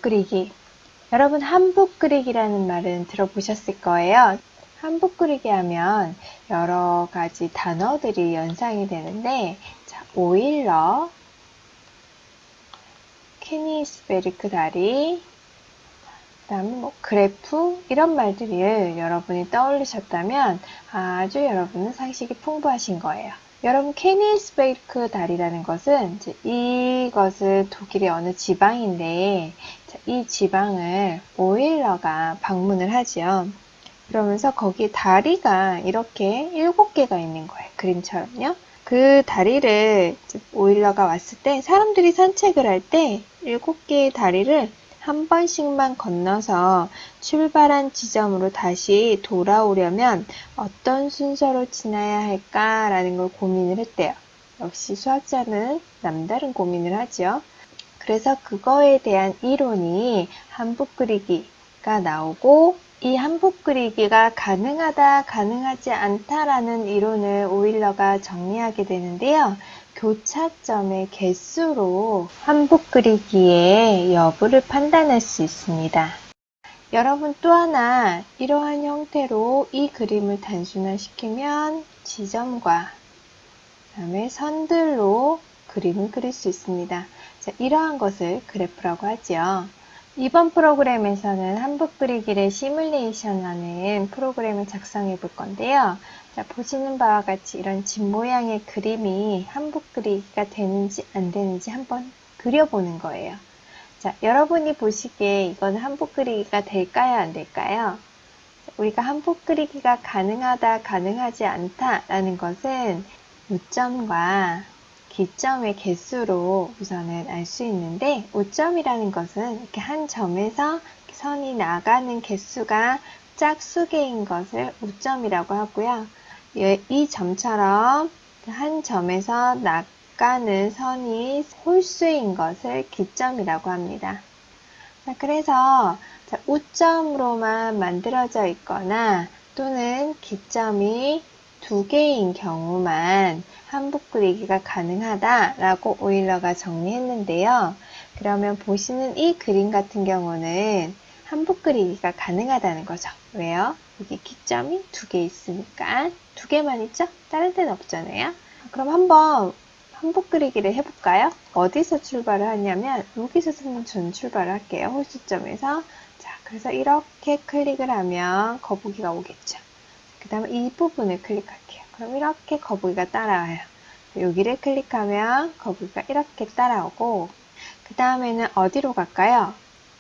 그리기. 여러분, 한복 그리기라는 말은 들어보셨을 거예요. 한복 그리기 하면 여러 가지 단어들이 연상이 되는데, 자, 오일러, 케니스베르크 다리, 그 다음에 그래프, 이런 말들을 여러분이 떠올리셨다면 아주 여러분은 상식이 풍부하신 거예요. 여러분, 케니스베르크 다리라는 것은 이것은 독일의 어느 지방인데, 이 지방을 오일러가 방문을 하죠. 그러면서 거기 다리가 이렇게 7개가 있는 거예요. 그림처럼요. 그 다리를 오일러가 왔을 때 사람들이 산책을 할 때 7개의 다리를 한 번씩만 건너서 출발한 지점으로 다시 돌아오려면 어떤 순서로 지나야 할까라는 걸 고민을 했대요. 역시 수학자는 남다른 고민을 하죠. 그래서 그거에 대한 이론이 한복 그리기가 나오고, 이 한복 그리기가 가능하다, 가능하지 않다라는 이론을 오일러가 정리하게 되는데요. 교차점의 개수로 한복 그리기의 여부를 판단할 수 있습니다. 여러분, 또 하나 이러한 형태로 이 그림을 단순화시키면 지점과 그다음에 선들로 그림을 그릴 수 있습니다. 자, 이러한 것을 그래프라고 하죠. 이번 프로그램에서는 한복 그리기를 시뮬레이션하는 프로그램을 작성해 볼 건데요. 자, 보시는 바와 같이 이런 집 모양의 그림이 한복 그리기가 되는지 안 되는지 한번 그려보는 거예요. 자, 여러분이 보시기에 이건 한복 그리기가 될까요, 안 될까요? 우리가 한복 그리기가 가능하다, 가능하지 않다라는 것은 요점과 기점의 개수로 우선은 알 수 있는데, 오점이라는 것은 이렇게 한 점에서 선이 나가는 개수가 짝수개인 것을 오점이라고 하고요. 이 점처럼 한 점에서 나가는 선이 홀수인 것을 기점이라고 합니다. 자, 그래서 오점으로만 만들어져 있거나 또는 기점이 2개인 경우만 한복 그리기가 가능하다라고 오일러가 정리했는데요. 그러면 보시는 이 그림 같은 경우는 한복 그리기가 가능하다는 거죠. 왜요? 여기 기점이 2개 있으니까 2개만 있죠? 다른 데는 없잖아요. 그럼 한번 한복 그리기를 해볼까요? 어디서 출발을 하냐면 여기서 전 출발을 할게요. 홀수점에서. 자, 그래서 이렇게 클릭을 하면 거북이가 오겠죠. 그 다음에 이 부분을 클릭할게요. 그럼 이렇게 거북이가 따라와요. 여기를 클릭하면 거북이가 이렇게 따라오고, 그 다음에는 어디로 갈까요?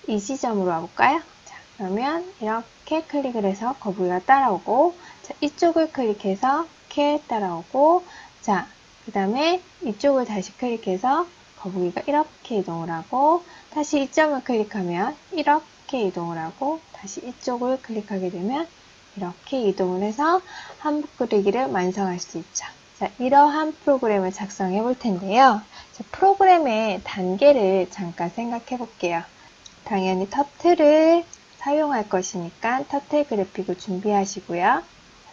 이 지점으로 와볼까요? 자, 그러면 이렇게 클릭을 해서 거북이가 따라오고, 자, 이쪽을 클릭해서 이렇게 따라오고, 자, 그 다음에 이쪽을 다시 클릭해서 거북이가 이렇게 이동을 하고, 다시 이 점을 클릭하면 이렇게 이동을 하고, 다시 이쪽을 클릭하게 되면 이렇게 이동을 해서 한복 그리기를 완성할 수 있죠. 자, 이러한 프로그램을 작성해 볼 텐데요. 자, 프로그램의 단계를 잠깐 생각해 볼게요. 당연히 터틀을 사용할 것이니까 터틀 그래픽을 준비하시고요.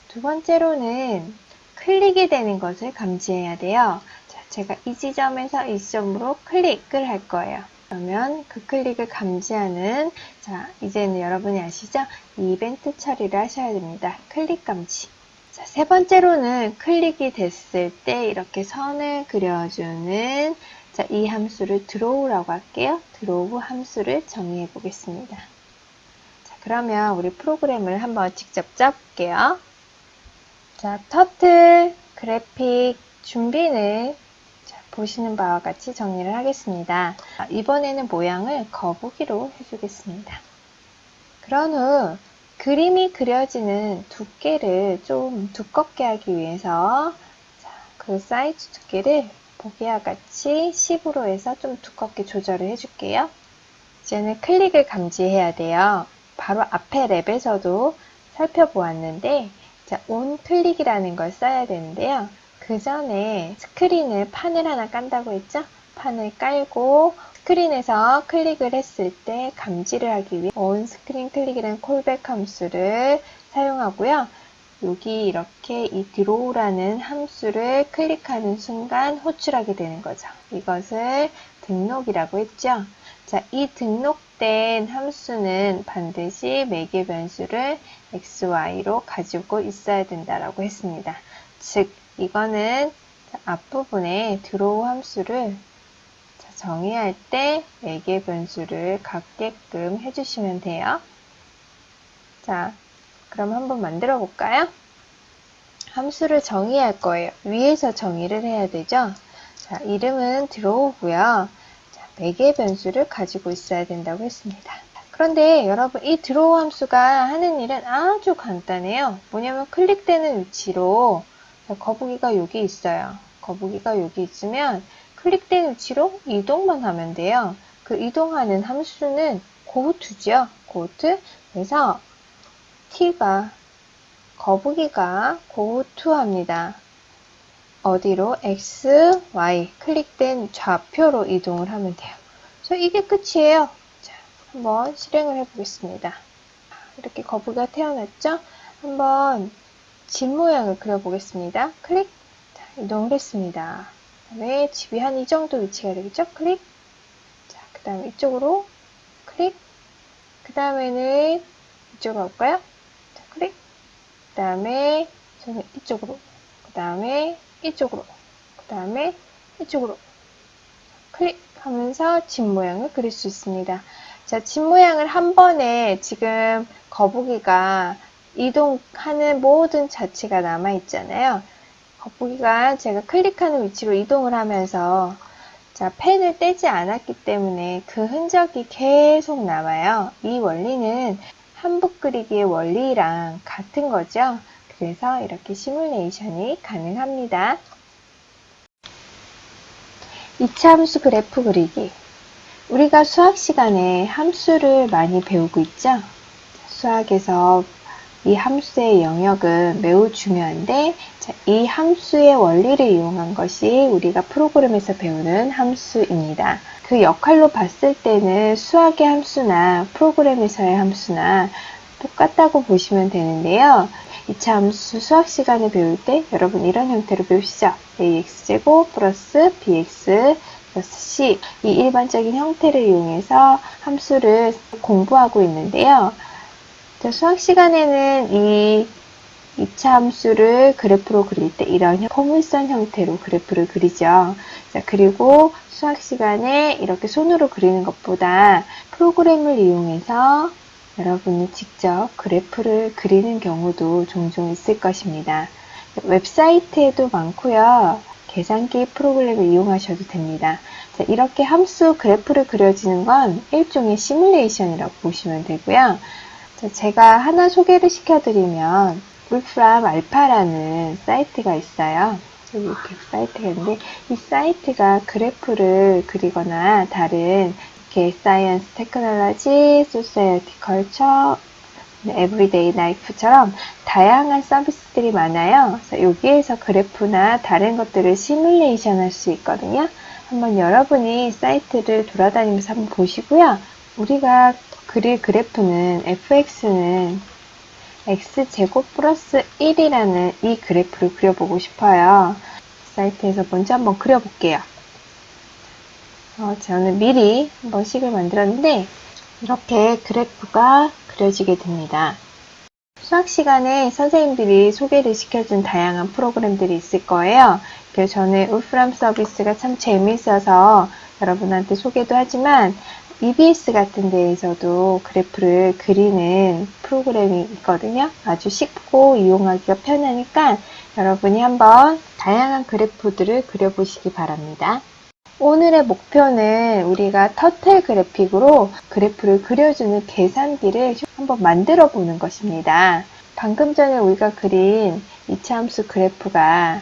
두 번째로는 클릭이 되는 것을 감지해야 돼요. 자, 제가 이 지점에서 이 지점으로 클릭을 할 거예요. 그러면 그 클릭을 감지하는, 자, 이제는 여러분이 아시죠? 이 이벤트 처리를 하셔야 됩니다. 클릭 감지. 자, 세 번째로는 클릭이 됐을 때 이렇게 선을 그려주는, 자, 이 함수를 드로우라고 할게요. 드로우 함수를 정의해 보겠습니다. 자, 그러면 우리 프로그램을 한번 직접 짜볼게요. 자, 터틀 그래픽 준비는 보시는 바와 같이 정리를 하겠습니다. 이번에는 모양을 거북이로 해주겠습니다. 그런 후 그림이 그려지는 두께를 좀 두껍게 하기 위해서 그 사이즈 두께를 보기와 같이 10으로 해서 좀 두껍게 조절을 해줄게요. 이제는 클릭을 감지해야 돼요. 바로 앞에 랩에서도 살펴보았는데, 자, 온 클릭이라는 걸 써야 되는데요. 그 전에 스크린을 판을 하나 깐다고 했죠? 판을 깔고 스크린에서 클릭을 했을 때 감지를 하기 위해 온 스크린 클릭이라는 콜백 함수를 사용하고요. 여기 이렇게 이 드로우라는 함수를 클릭하는 순간 호출하게 되는 거죠. 이것을 등록이라고 했죠. 자, 이 등록된 함수는 반드시 매개 변수를 xy로 가지고 있어야 된다라고 했습니다. 즉, 이거는 앞부분에 드로우 함수를 정의할 때 매개 변수를 갖게끔 해주시면 돼요. 자, 그럼 한번 만들어 볼까요? 함수를 정의할 거예요. 위에서 정의를 해야 되죠? 자, 이름은 드로우고요. 자, 매개 변수를 가지고 있어야 된다고 했습니다. 그런데 여러분, 이 드로우 함수가 하는 일은 아주 간단해요. 뭐냐면 클릭되는 위치로 거북이가 여기 있어요. 거북이가 여기 있으면 클릭된 위치로 이동만 하면 돼요. 그 이동하는 함수는 고트죠. 고트. 그래서 t가 거북이가 고트합니다. 어디로? x, y 클릭된 좌표로 이동을 하면 돼요. 그래서 이게 끝이에요. 자, 한번 실행을 해보겠습니다. 이렇게 거북이가 태어났죠? 한번 집 모양을 그려보겠습니다. 클릭. 자, 이동을 했습니다. 그 다음에 집이 한 이 정도 위치가 되겠죠? 클릭. 자, 그 다음에 이쪽으로 클릭. 그 다음에는 이쪽으로 갈까요? 자, 클릭. 그 다음에 저는 이쪽으로. 그 다음에 이쪽으로. 그 다음에 이쪽으로. 클릭하면서 집 모양을 그릴 수 있습니다. 자, 집 모양을 한 번에 지금 거북이가 이동하는 모든 자체가 남아있잖아요. 거북이가 제가 클릭하는 위치로 이동을 하면서 자, 펜을 떼지 않았기 때문에 그 흔적이 계속 남아요. 이 원리는 한붓 그리기의 원리랑 같은 거죠. 그래서 이렇게 시뮬레이션이 가능합니다. 2차 함수 그래프 그리기. 우리가 수학 시간에 함수를 많이 배우고 있죠? 수학에서 이 함수의 영역은 매우 중요한데 이 함수의 원리를 이용한 것이 우리가 프로그램에서 배우는 함수입니다. 그 역할로 봤을 때는 수학의 함수나 프로그램에서의 함수나 똑같다고 보시면 되는데요. 2차 함수 수학 시간에 배울 때 여러분 이런 형태로 배우시죠. ax제곱 플러스 bx 플러스 c 이 일반적인 형태를 이용해서 함수를 공부하고 있는데요. 수학 시간에는 이 2차 함수를 그래프로 그릴 때 이런 포물선 형태로 그래프를 그리죠. 자, 그리고 수학 시간에 이렇게 손으로 그리는 것보다 프로그램을 이용해서 여러분이 직접 그래프를 그리는 경우도 종종 있을 것입니다. 웹사이트에도 많고요. 계산기 프로그램을 이용하셔도 됩니다. 자, 이렇게 함수 그래프를 그려지는 건 일종의 시뮬레이션이라고 보시면 되고요. 자, 제가 하나 소개를 시켜드리면 울프람 알파라는 사이트가 있어요. 이렇게 사이트가 있는데 이 사이트가 그래프를 그리거나 다른 이렇게 사이언스, 테크놀로지, 소사이어티, 컬처, 에브리데이 라이프처럼 다양한 서비스들이 많아요. 그래서 여기에서 그래프나 다른 것들을 시뮬레이션 할 수 있거든요. 한번 여러분이 사이트를 돌아다니면서 한번 보시고요. 우리가 그릴 그래프는 fx는 x제곱 플러스 1이라는 이 그래프를 그려보고 싶어요. 사이트에서 먼저 한번 그려볼게요. 저는 미리 한번 식을 만들었는데 이렇게 그래프가 그려지게 됩니다. 수학 시간에 선생님들이 소개를 시켜준 다양한 프로그램들이 있을 거예요. 그래서 저는 울프람 서비스가 참 재미있어서 여러분한테 소개도 하지만 EBS 같은 데에서도 그래프를 그리는 프로그램이 있거든요. 아주 쉽고 이용하기가 편하니까 여러분이 한번 다양한 그래프들을 그려보시기 바랍니다. 오늘의 목표는 우리가 터틀 그래픽으로 그래프를 그려주는 계산기를 한번 만들어 보는 것입니다. 방금 전에 우리가 그린 2차 함수 그래프가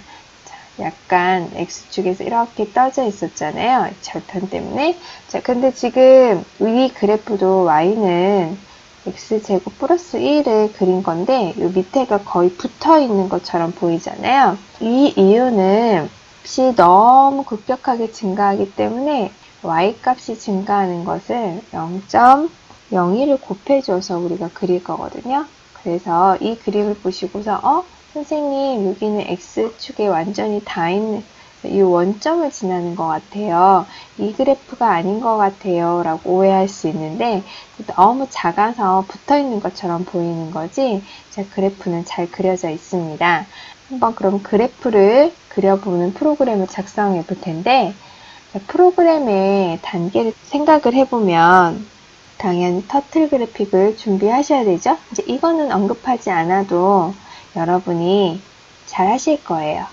약간 X축에서 이렇게 떠져 있었잖아요. 절편 때문에. 자, 근데 지금 위 그래프도 Y는 X제곱 플러스 1을 그린 건데, 이 밑에가 거의 붙어 있는 것처럼 보이잖아요. 이 이유는 값이 너무 급격하게 증가하기 때문에 Y 값이 증가하는 것을 0.01을 곱해줘서 우리가 그릴 거거든요. 그래서 이 그림을 보시고서 선생님 여기는 X축에 완전히 다 있는 이 원점을 지나는 것 같아요. 이 그래프가 아닌 것 같아요 라고 오해할 수 있는데 너무 작아서 붙어있는 것처럼 보이는 거지 자, 그래프는 잘 그려져 있습니다. 한번 그럼 그래프를 그려보는 프로그램을 작성해 볼 텐데 자, 프로그램의 단계를 생각을 해보면 당연히 터틀 그래픽을 준비하셔야 되죠. 이제 이거는 언급하지 않아도 여러분이 잘 하실 거예요.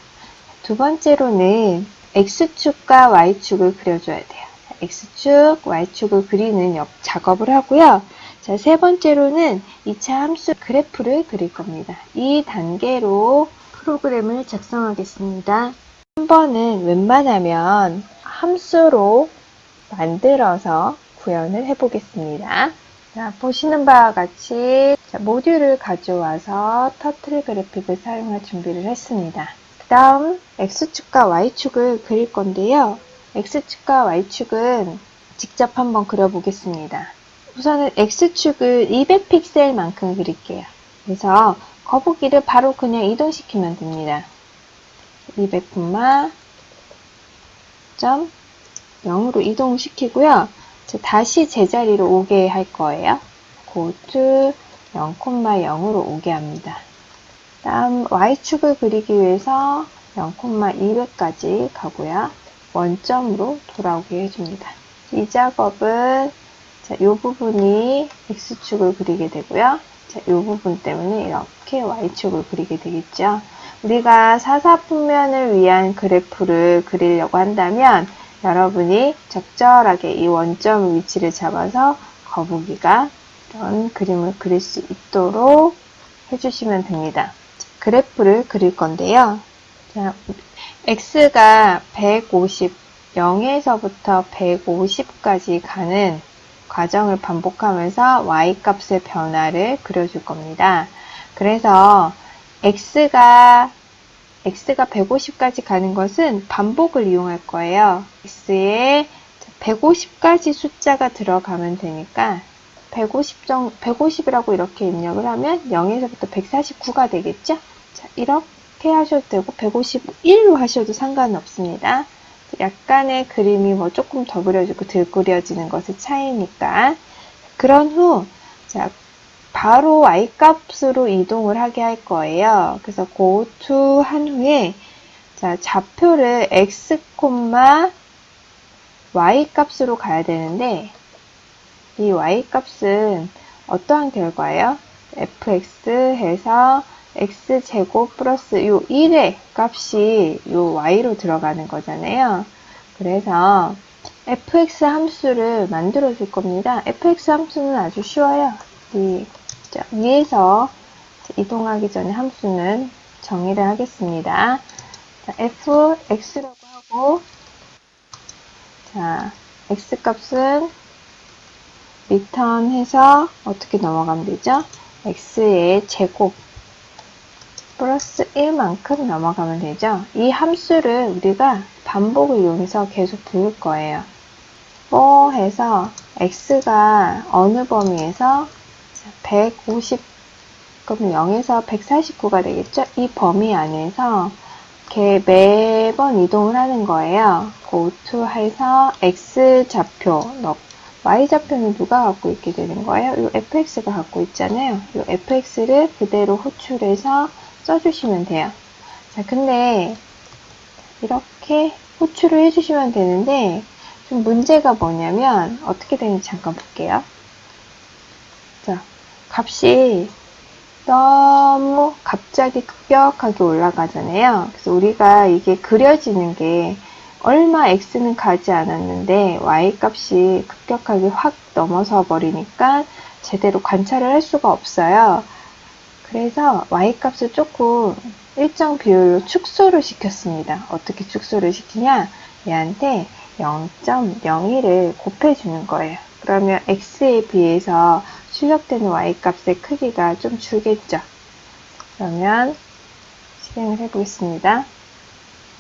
두 번째로는 X축과 Y축을 그려줘야 돼요. X축, Y축을 그리는 작업을 하고요. 자, 세 번째로는 2차 함수 그래프를 그릴 겁니다. 이 단계로 프로그램을 작성하겠습니다. 3번은 웬만하면 함수로 만들어서 구현을 해보겠습니다. 자, 보시는 바와 같이 모듈을 가져와서 터틀 그래픽을 사용할 준비를 했습니다. 그 다음 X축과 Y축을 그릴 건데요. X축과 Y축은 직접 한번 그려보겠습니다. 우선은 X축을 200픽셀만큼 그릴게요. 그래서 거북이를 바로 그냥 이동시키면 됩니다. 200,0로 이동시키고요. 다시 제자리로 오게 할 거예요. go to 0,0으로 오게 합니다. 다음 Y축을 그리기 위해서 0,200까지 가고요. 원점으로 돌아오게 해줍니다. 이 작업은 이 부분이 X축을 그리게 되고요. 이 부분 때문에 이렇게 Y축을 그리게 되겠죠. 우리가 사사분면을 위한 그래프를 그리려고 한다면 여러분이 적절하게 이 원점 위치를 잡아서 거북이가 이런 그림을 그릴 수 있도록 해주시면 됩니다. 그래프를 그릴 건데요. 자, X가 150, 0에서부터 150까지 가는 과정을 반복하면서 Y 값의 변화를 그려줄 겁니다. 그래서 X가 150까지 가는 것은 반복을 이용할 거예요. X에 150까지 숫자가 들어가면 되니까 150이라고 이렇게 입력을 하면 0에서부터 149가 되겠죠? 자, 이렇게 하셔도 되고 151로 하셔도 상관은 없습니다. 약간의 그림이 뭐 조금 더 그려지고 덜 그려지는 것의 차이니까 그런 후 자, 바로 Y 값으로 이동을 하게 할 거예요. 그래서 go to 한 후에 자, 좌표를 x, y 값으로 가야 되는데 이 y 값은 어떠한 결과예요? fx 해서 x제곱 플러스 요 1의 값이 요 y로 들어가는 거잖아요. 그래서 fx 함수를 만들어 줄 겁니다. fx 함수는 아주 쉬워요. 자, 위에서 이동하기 전에 함수는 정의를 하겠습니다. 자, fx라고 하고 자, x값은 return 해서 어떻게 넘어가면 되죠? x의 제곱 플러스 1만큼 넘어가면 되죠. 이 함수를 우리가 반복을 이용해서 계속 부를 거예요. for 해서 x가 어느 범위에서 150 그럼 0에서 149가 되겠죠? 이 범위 안에서 이렇게 매번 이동을 하는 거예요. go to 해서 x 좌표 y 좌표는 누가 갖고 있게 되는 거예요? 이 fx가 갖고 있잖아요. 이 fx를 그대로 호출해서 써주시면 돼요. 자, 근데 이렇게 호출을 해주시면 되는데 좀 문제가 뭐냐면 어떻게 되는지 잠깐 볼게요. 자, 값이 너무 갑자기 급격하게 올라가잖아요. 그래서 우리가 이게 그려지는 게 얼마 x는 가지 않았는데 y 값이 급격하게 확 넘어서 버리니까 제대로 관찰을 할 수가 없어요. 그래서 y 값을 조금 일정 비율로 축소를 시켰습니다. 어떻게 축소를 시키냐? 얘한테 0.01을 곱해주는 거예요. 그러면 x에 비해서 출력되는 y값의 크기가 좀 줄겠죠. 그러면 실행을 해보겠습니다.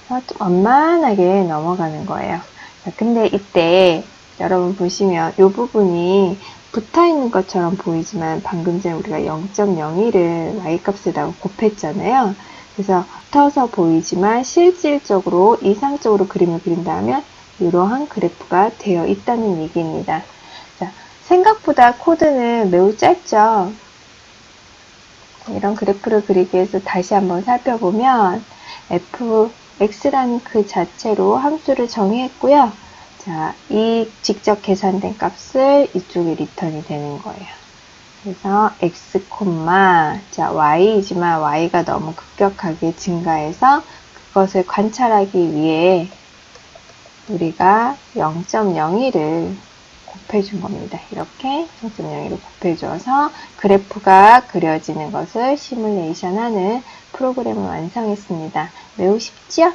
좀 완만하게 넘어가는 거예요. 자, 근데 이때 여러분 보시면 이 부분이 붙어있는 것처럼 보이지만 방금 전에 우리가 0.01을 y값에다가 곱했잖아요. 그래서 붙어서 보이지만 실질적으로 이상적으로 그림을 그린다면 이러한 그래프가 되어 있다는 얘기입니다. 자, 생각보다 코드는 매우 짧죠. 이런 그래프를 그리기 위해서 다시 한번 살펴보면 fx라는 그 자체로 함수를 정의했고요. 자, 이 직접 계산된 값을 이쪽에 리턴이 되는 거예요. 그래서 x, 자, y이지만 y가 너무 급격하게 증가해서 그것을 관찰하기 위해 우리가 0.01을 곱해준 겁니다. 이렇게 0.01을 곱해줘서 그래프가 그려지는 것을 시뮬레이션하는 프로그램을 완성했습니다. 매우 쉽죠?